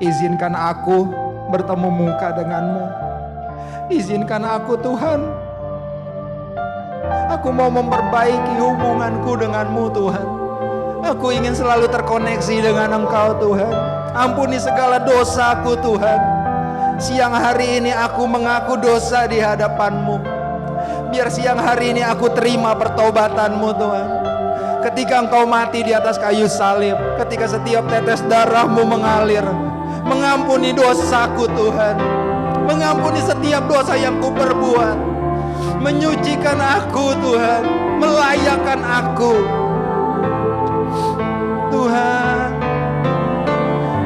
Izinkan aku bertemu muka denganmu. Izinkan aku Tuhan. Aku mau memperbaiki hubunganku denganmu Tuhan. Aku ingin selalu terkoneksi dengan Engkau Tuhan. Ampuni segala dosaku Tuhan. Siang hari ini aku mengaku dosa di hadapan-Mu. Biar siang hari ini aku terima pertobatan-Mu Tuhan. Ketika Engkau mati di atas kayu salib, ketika setiap tetes darah-Mu mengalir, mengampuni dosaku Tuhan. Mengampuni setiap dosa yang kuperbuat. Menyucikan aku Tuhan, melayakkan aku. Tuhan,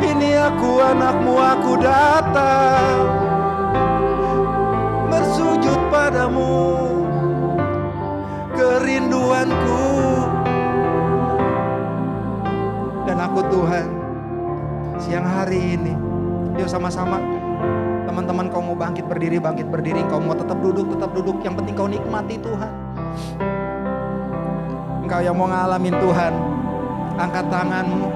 ini aku anak-Mu, aku datang bersujud padamu. Kerinduanku dan aku Tuhan, siang hari ini, yuk sama-sama. Teman-teman, kau mau bangkit berdiri, kau mau tetap duduk, yang penting kau nikmati Tuhan. Engkau yang mau ngalamin Tuhan, angkat tanganmu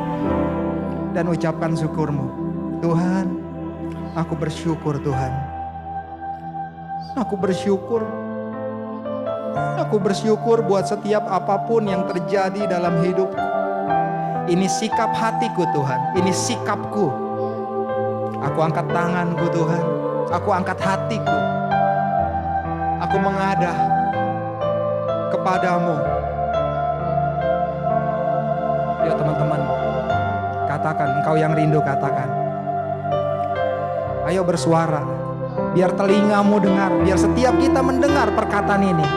dan ucapkan syukurmu. Tuhan, aku bersyukur Tuhan. Aku bersyukur. Aku bersyukur buat setiap apapun yang terjadi dalam hidupku. Ini sikap hatiku Tuhan, ini sikapku. Aku angkat tanganku Tuhan, aku angkat hatiku. Aku mengadah kepadamu. Yuk teman-teman, katakan, engkau yang rindu katakan. Ayo bersuara, biar telingamu dengar, biar setiap kita mendengar perkataan ini.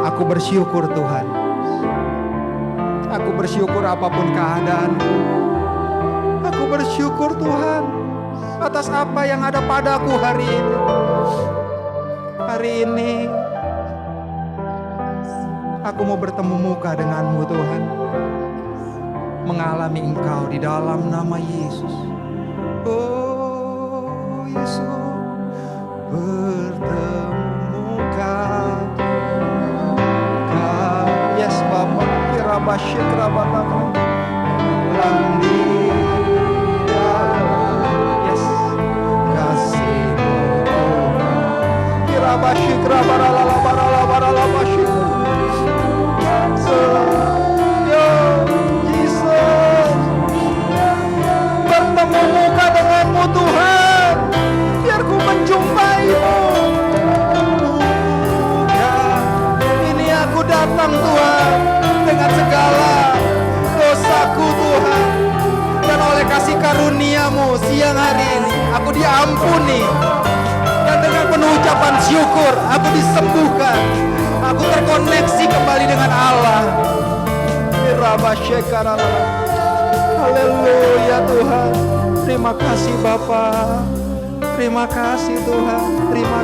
Aku bersyukur Tuhan. Aku bersyukur apapun keadaanku. Aku bersyukur Tuhan atas apa yang ada padaku hari ini. Hari ini aku mau bertemu muka denganmu Tuhan. Mengalami Engkau di dalam nama Yesus. Oh Yesus, bertemu muka. Yes Bapak, kirabasyik rabataka. Landi. Yes, kasih-Mu. Kirabasyik rabaralabaralabaralabasyik. Yo Jesus, bertemu muka denganmu Tuhan, biar ku menjumpai-Mu. Ini aku datang Tuhan dengan segala dosaku Tuhan, dan oleh kasih karunia-Mu siang hari ini aku diampuni, dan dengan penuh ucapan syukur aku disembuhkan, aku terkoneksi kembali dengan Allah. Haleluya Tuhan, terima kasih Bapa, terima kasih Tuhan, terima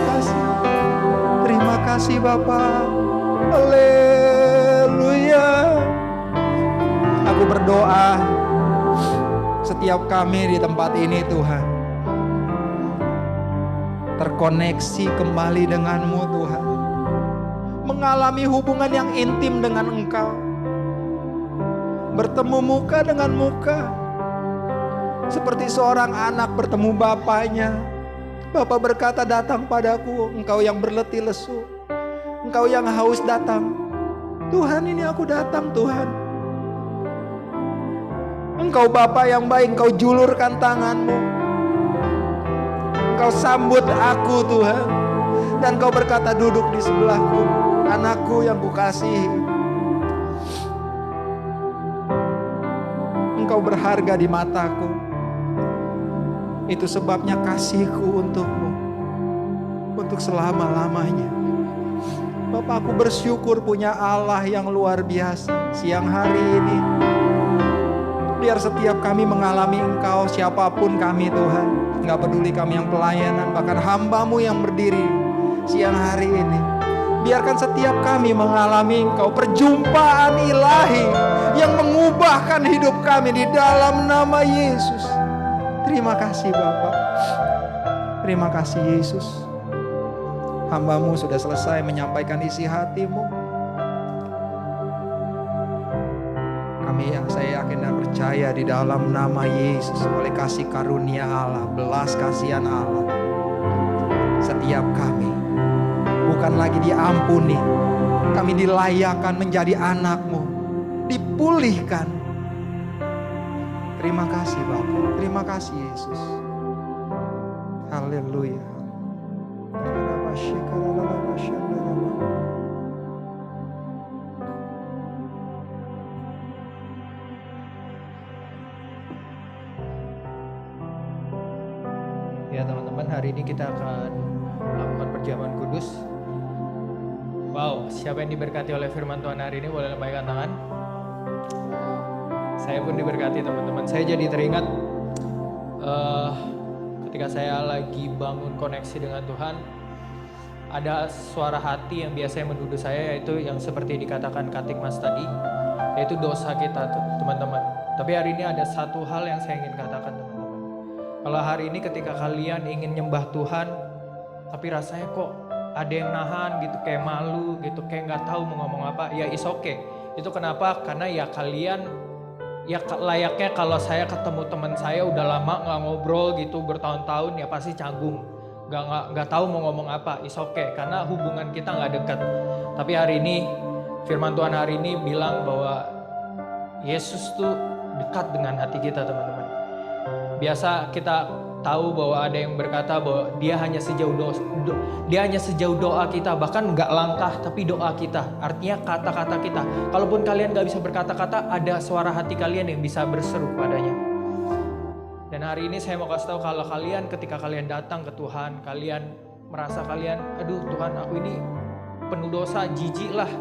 kasih Bapa. Haleluya. Aku berdoa setiap kami di tempat ini Tuhan terkoneksi kembali dengan-Mu Tuhan, mengalami hubungan yang intim dengan Engkau, bertemu muka dengan muka, seperti seorang anak bertemu bapaknya. Bapa berkata, datang padaku engkau yang berletih lesu, engkau yang haus, datang. Tuhan, ini aku datang Tuhan. Engkau Bapa yang baik, engkau julurkan tangan-Mu, engkau sambut aku Tuhan, dan engkau berkata, duduk di sebelahku, anakku yang kukasihi. Engkau berharga di mataku. Itu sebabnya kasihku untukmu, untuk selama-lamanya. Bapak, aku bersyukur punya Allah yang luar biasa. Siang hari ini, biar setiap kami mengalami Engkau, siapapun kami Tuhan, gak peduli kami yang pelayanan, bahkan hamba-Mu yang berdiri siang hari ini, biarkan setiap kami mengalami Engkau, perjumpaan ilahi yang mengubahkan hidup kami di dalam nama Yesus. Terima kasih Bapak. Terima kasih Yesus. Hamba-Mu sudah selesai menyampaikan isi hati-Mu. Saya yakin dan percaya di dalam nama Yesus, oleh kasih karunia Allah, belas kasihan Allah, setiap kami bukan lagi diampuni, kami dilayakkan menjadi anak-Mu, dipulihkan. Terima kasih Bapak, terima kasih Yesus. Haleluya. Ya teman-teman, hari ini kita akan melakukan perjamuan kudus. Wow, siapa yang diberkati oleh firman Tuhan hari ini boleh lambaikan tangan. Saya pun diberkati teman-teman. Saya jadi teringat ketika saya lagi bangun koneksi dengan Tuhan, ada suara hati yang biasanya menuduh saya, yaitu yang seperti dikatakan Katik Mas tadi, yaitu dosa kita teman-teman. Tapi hari ini ada satu hal yang saya ingin katakan teman-teman. Kalau hari ini ketika kalian ingin nyembah Tuhan, tapi rasanya kok ada yang nahan gitu, kayak malu gitu, kayak gak tahu mau ngomong apa, ya is okay. Itu kenapa? Karena ya kalian, ya layaknya kalau saya ketemu teman saya udah lama gak ngobrol gitu, bertahun-tahun, ya pasti canggung. Gak tahu mau ngomong apa, is okay. Karena hubungan kita gak dekat. Tapi hari ini, firman Tuhan hari ini bilang bahwa Yesus tuh dekat dengan hati kita teman-teman. Biasa kita tahu bahwa ada yang berkata bahwa dia hanya sejauh doa kita, bahkan nggak langkah tapi doa kita, artinya kata-kata kita. Kalaupun kalian nggak bisa berkata-kata, ada suara hati kalian yang bisa berseru padanya. Dan hari ini saya mau kasih tahu, kalau kalian ketika kalian datang ke Tuhan, kalian merasa kalian, aduh Tuhan, aku ini penuh dosa, jijik lah,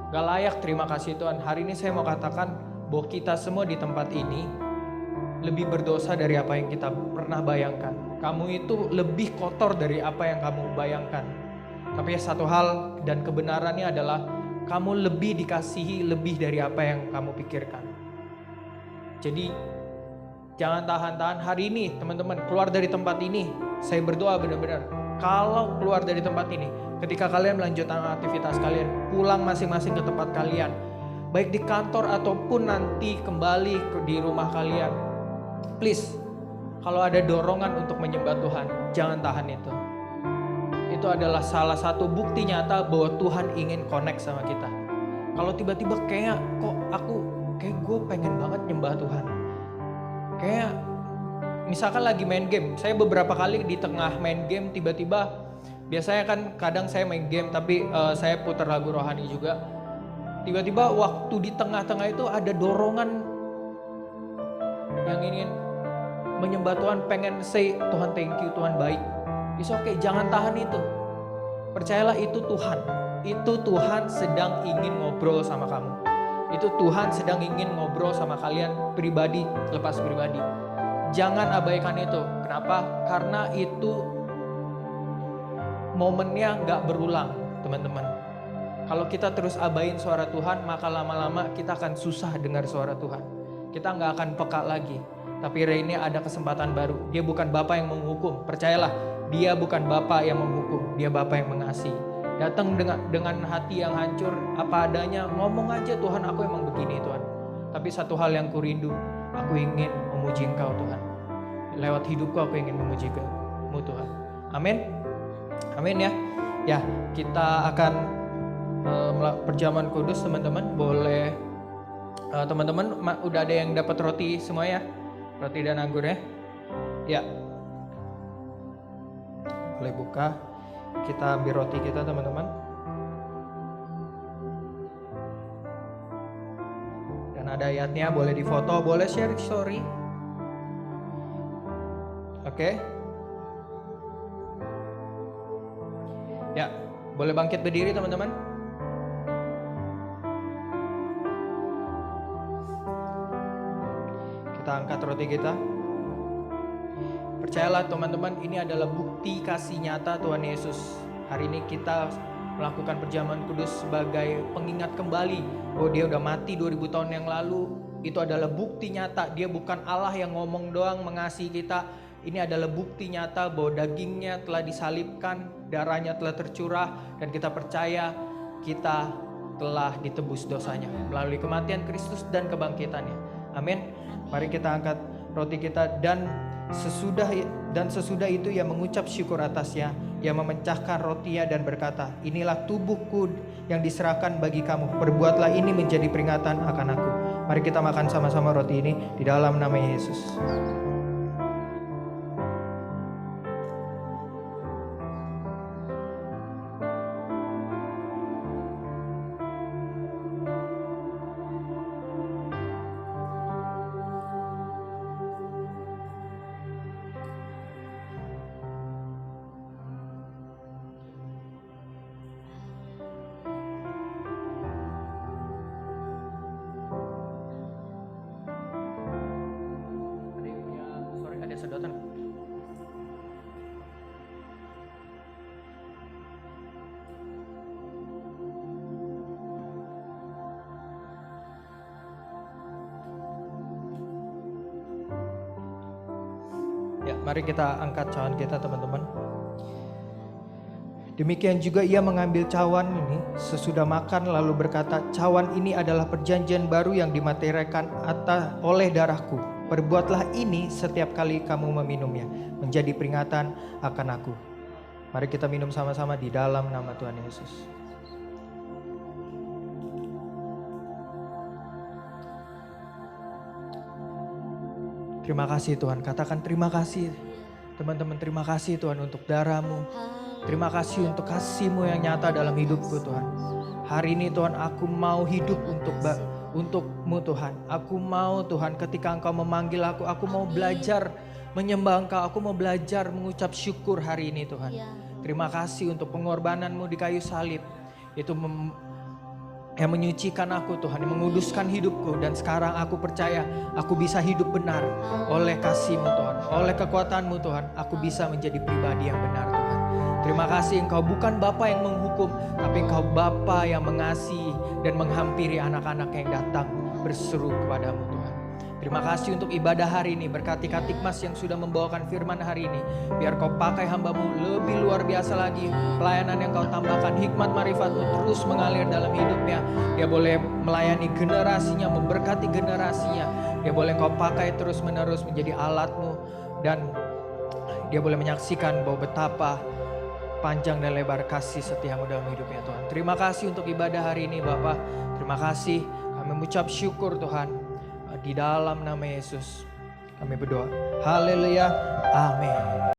gak layak, terima kasih Tuhan. Hari ini saya mau katakan bahwa kita semua di tempat ini lebih berdosa dari apa yang kita pernah bayangkan. Kamu itu lebih kotor dari apa yang kamu bayangkan. Tapi satu hal dan kebenarannya adalah kamu lebih dikasihi lebih dari apa yang kamu pikirkan. Jadi jangan tahan-tahan. Hari ini teman-teman keluar dari tempat ini, saya berdoa benar-benar, kalau keluar dari tempat ini, ketika kalian melanjutkan aktivitas kalian, pulang masing-masing ke tempat kalian, baik di kantor ataupun nanti kembali di rumah kalian, please, kalau ada dorongan untuk menyembah Tuhan, jangan tahan itu. Itu adalah salah satu bukti nyata bahwa Tuhan ingin connect sama kita. Kalau tiba-tiba kayak gue pengen banget nyembah Tuhan. Kayak misalkan lagi main game, saya beberapa kali di tengah main game tiba-tiba, biasanya kan kadang saya main game tapi saya putar lagu rohani juga. Tiba-tiba waktu di tengah-tengah itu ada dorongan yang ingin menyembah Tuhan, pengen say Tuhan thank you, Tuhan baik. It's okay, jangan tahan itu. Percayalah itu Tuhan. Itu Tuhan sedang ingin ngobrol sama kamu. Itu Tuhan sedang ingin ngobrol sama kalian pribadi, lepas pribadi. Jangan abaikan itu. Kenapa? Karena itu momennya gak berulang teman-teman. Kalau kita terus abain suara Tuhan, maka lama-lama kita akan susah dengar suara Tuhan. Kita gak akan peka lagi. Tapi hari ini ada kesempatan baru. Dia bukan Bapa yang menghukum. Percayalah, dia bukan Bapa yang menghukum. Dia Bapa yang mengasihi. Datang dengan hati yang hancur, apa adanya, ngomong aja, Tuhan aku emang begini Tuhan. Tapi satu hal yang kurindu, aku ingin memuji Engkau Tuhan. Lewat hidupku aku ingin memuji Mu Tuhan. Amin. Amin ya. Ya, kita akan perjamuan kudus teman-teman. Boleh teman-teman udah ada yang dapat roti semua ya? Roti dan anggur ya? Ya. Boleh buka. Kita ambil roti kita teman-teman. Dan ada ayatnya, boleh difoto, boleh share story. Oke. Ya, boleh bangkit berdiri teman-teman. Kita angkat roti kita. Percayalah teman-teman, ini adalah bukti kasih nyata Tuhan Yesus. Hari ini kita melakukan perjamuan kudus sebagai pengingat kembali bahwa dia udah mati 2000 tahun yang lalu. Itu adalah bukti nyata, dia bukan Allah yang ngomong doang mengasihi kita. Ini adalah bukti nyata bahwa dagingnya telah disalibkan, darahnya telah tercurah, dan kita percaya kita telah ditebus dosanya melalui kematian Kristus dan kebangkitannya. Amin. Mari kita angkat roti kita dan sesudah itu ia mengucap syukur atasnya. Ia memecahkan rotinya dan berkata, inilah tubuhku yang diserahkan bagi kamu. Perbuatlah ini menjadi peringatan akan aku. Mari kita makan sama-sama roti ini di dalam nama Yesus. Sedotan. Ya, mari kita angkat cawan kita teman-teman. Demikian juga ia mengambil cawan ini sesudah makan lalu berkata, cawan ini adalah perjanjian baru yang dimateraikan oleh darahku. Perbuatlah ini setiap kali kamu meminumnya, menjadi peringatan akan aku. Mari kita minum sama-sama di dalam nama Tuhan Yesus. Terima kasih Tuhan, katakan terima kasih. Teman-teman, terima kasih Tuhan untuk darah-Mu. Terima kasih untuk kasih-Mu yang nyata dalam hidupku Tuhan. Hari ini Tuhan, aku mau hidup untuk-Mu Tuhan. Aku mau Tuhan, ketika Engkau memanggil aku mau belajar menyembah Engkau. Aku mau belajar mengucap syukur hari ini Tuhan. Terima kasih untuk pengorbanan-Mu di kayu salib. Itu yang menyucikan aku Tuhan, yang menguduskan hidupku. Dan sekarang aku percaya aku bisa hidup benar oleh kasih-Mu Tuhan. Oleh kekuatan-Mu Tuhan, aku bisa menjadi pribadi yang benar Tuhan. Terima kasih Engkau bukan Bapa yang menghukum, tapi Engkau Bapa yang mengasihi dan menghampiri anak-anak yang datang berseru kepadamu Tuhan. Terima kasih untuk ibadah hari ini. Berkati Katikmas yang sudah membawakan firman hari ini. Biar Kau pakai hamba-Mu lebih luar biasa lagi. Pelayanan yang Kau tambahkan, hikmat marifat-Mu terus mengalir dalam hidupnya. Dia boleh melayani generasinya, memberkati generasinya. Dia boleh Kau pakai terus menerus menjadi alat-Mu. Dan dia boleh menyaksikan bahwa betapa panjang dan lebar kasih setiamu dalam hidupnya Tuhan. Terima kasih untuk ibadah hari ini Bapak. Terima kasih, kami mengucap syukur Tuhan. Di dalam nama Yesus kami berdoa. Haleluya. Amin.